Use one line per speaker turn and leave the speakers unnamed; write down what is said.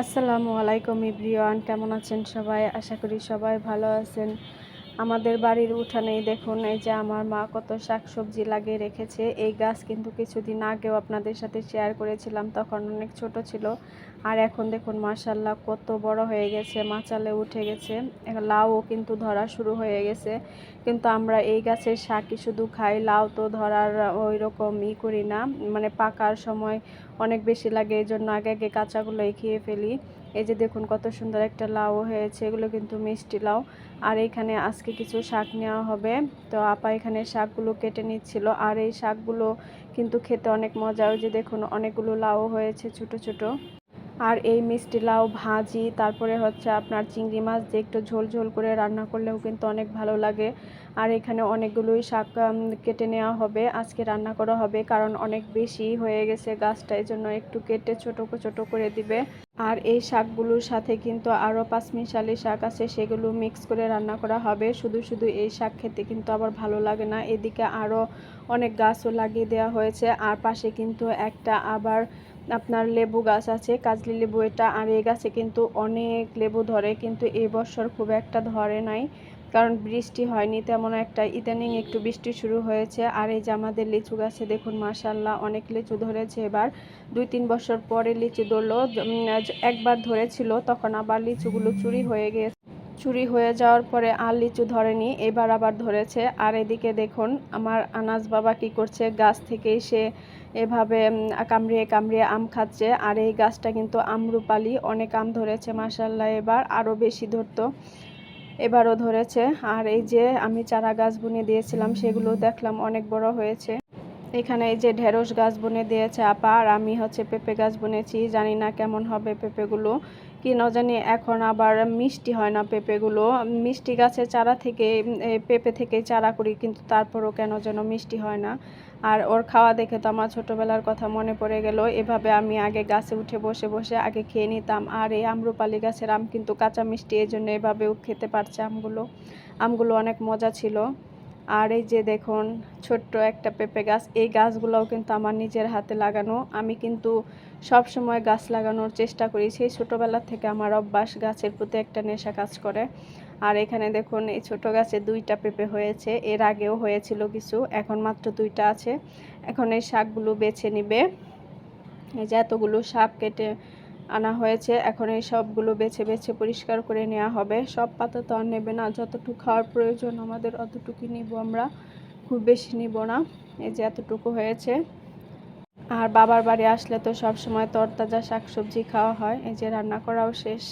আসসালামু আলাইকুম এভরিওয়ান, কেমন আছেন সবাই? আশা করি সবাই ভালো আছেন। আমাদের বাড়ির উঠানেই দেখুন, এই যে আমার মা কত শাকসবজি লাগিয়ে রেখেছে। এই গাছ কিন্তু কিছুদিন আগেও আপনাদের সাথে শেয়ার করেছিলাম, তখন অনেক ছোট ছিল। আর এখন দেখুন মাশাআল্লাহ কত বড় হয়ে গেছে, মাচালে উঠে গেছে। লাউও কিন্তু ধরা শুরু হয়ে গেছে। কিন্তু আমরা এই গাছের শাকই শুধু খাই, লাউ তো ধরার ওই রকম করি না, মানে পাকার সময় অনেক বেশি লাগে, এই জন্য আগে আগে কাঁচাগুলোই খেয়ে ফেলি। এই যে দেখুন কত সুন্দর একটা লাউ হয়েছে, এগুলো কিন্তু মিষ্টি লাউ। আর এখানে আজকে কিছু শাক নেওয়া হবে, তো আপা এখানে শাকগুলো কেটে নিচ্ছিল। আর এই শাকগুলো কিন্তু খেতে অনেক মজা। ওই যে দেখুন অনেকগুলো লাউ হয়েছে ছোট ছোট। আর এই মিষ্টি লাউ ভাজি, তারপরে হচ্ছে আপনার চিংড়ি মাছ দিয়ে একটু ঝোল ঝোল করে রান্না করলেও কিন্তু অনেক ভালো লাগে। আর এখানে অনেকগুলোই শাক কেটে নেওয়া হবে, আজকে রান্না করা হবে, কারণ অনেক বেশি হয়ে গেছে গাছটা, এই জন্য একটু কেটে ছোট ছোট করে দিবে। আর এই শাকগুলোর সাথে কিন্তু আরও পাঁচমিশালি শাক আছে, সেগুলো মিক্স করে রান্না করা হবে। শুধু শুধু এই শাক খেতে কিন্তু আবার ভালো লাগে না। এদিকে আরও অনেক গাছও লাগিয়ে দেওয়া হয়েছে। আর পাশে কিন্তু একটা আবার আপনার লেবু গাছ আছে, কাজলি লেবু এটা। আর এই গাছে কিন্তু অনেক লেবু ধরে, কিন্তু এই বছর খুব একটা ধরে নাই, কারণ বৃষ্টি হয়নি তেমন একটা। ইদানিং একটু বৃষ্টি শুরু হয়েছে। আর এই যে আমাদের লিচু গাছে দেখুন মাশাআল্লাহ অনেক লিচু ধরেছে এবার। 2-3 বছর পরে লিচু ধরলো। একবার ধরেছিল, তখন আবার লিচুগুলো চুরি হয়ে যাওয়ার পরে আর লিচু ধরেনি, এবার আবার ধরেছে। আর এদিকে দেখুন আমার আনাস বাবা কি করছে, গাছ থেকে সে এভাবে কামড়িয়ে কামড়িয়ে আম খাচ্ছে। আর এই গাছটা কিন্তু আমরুপালি, অনেক আম ধরেছে মাশাআল্লাহ, এবার আরও বেশি ধরতো, এবারও ধরেছে। আর এই যে আমি চারা গাছ বুনে দিয়েছিলাম, সেগুলো দেখলাম অনেক বড় হয়েছে। এখানে এই যে ঢেঁড়স গাছ বুনে দিয়েছে আপা, আর আমি হচ্ছে পেঁপে গাছ বুনেছি। জানি না কেমন হবে পেঁপেগুলো, কি না জানি। এখন আবার মিষ্টি হয় না পেঁপেগুলো, মিষ্টি গাছের চারা থেকে পেঁপে থেকে চারা করি, কিন্তু তারপরও কেন যেন মিষ্টি হয় না। আর ওর খাওয়া দেখে তো আমার ছোটোবেলার কথা মনে পড়ে গেল। এভাবে আমি আগে গাছে উঠে বসে বসে আগে খেয়ে নিতাম। আর এই আম্রপালি গাছের আম কিন্তু কাঁচা মিষ্টি, এই জন্য এভাবেও খেতে পারছে আমগুলো অনেক মজা ছিল। আর এই যে দেখুন ছোট্ট একটা পেঁপে গাছ, এই গাছগুলোও কিন্তু আমার নিজের হাতে লাগানো। আমি কিন্তু সব সময় গাছ লাগানোর চেষ্টা করি, সেই ছোটোবেলা থেকে আমার অভ্যাস, গাছের প্রতি একটা নেশা কাজ করে। আর এখানে দেখুন এই ছোট গাছে 2টা পেঁপে হয়েছে, এর আগেও হয়েছিল কিছু, এখন মাত্র 2টা আছে। এখন এই শাকগুলো বেছে নিবে। এই যে এতগুলো শাক কেটে আনা হয়েছে, এখন এই সবগুলো বেছে বেছে পরিষ্কার করে নেওয়া হবে। সব পাতা তো আর নেবে না, যতটুকু খাওয়ার প্রয়োজন আমাদের অতটুকুই নিব আমরা, খুব বেশি নিব না। এই যে এতটুকু হয়েছে। আর বাবার বাড়ি আসলে তো সব সময় তরতাজা শাকসবজি খাওয়া হয়। এই যে রান্না করাও শেষ।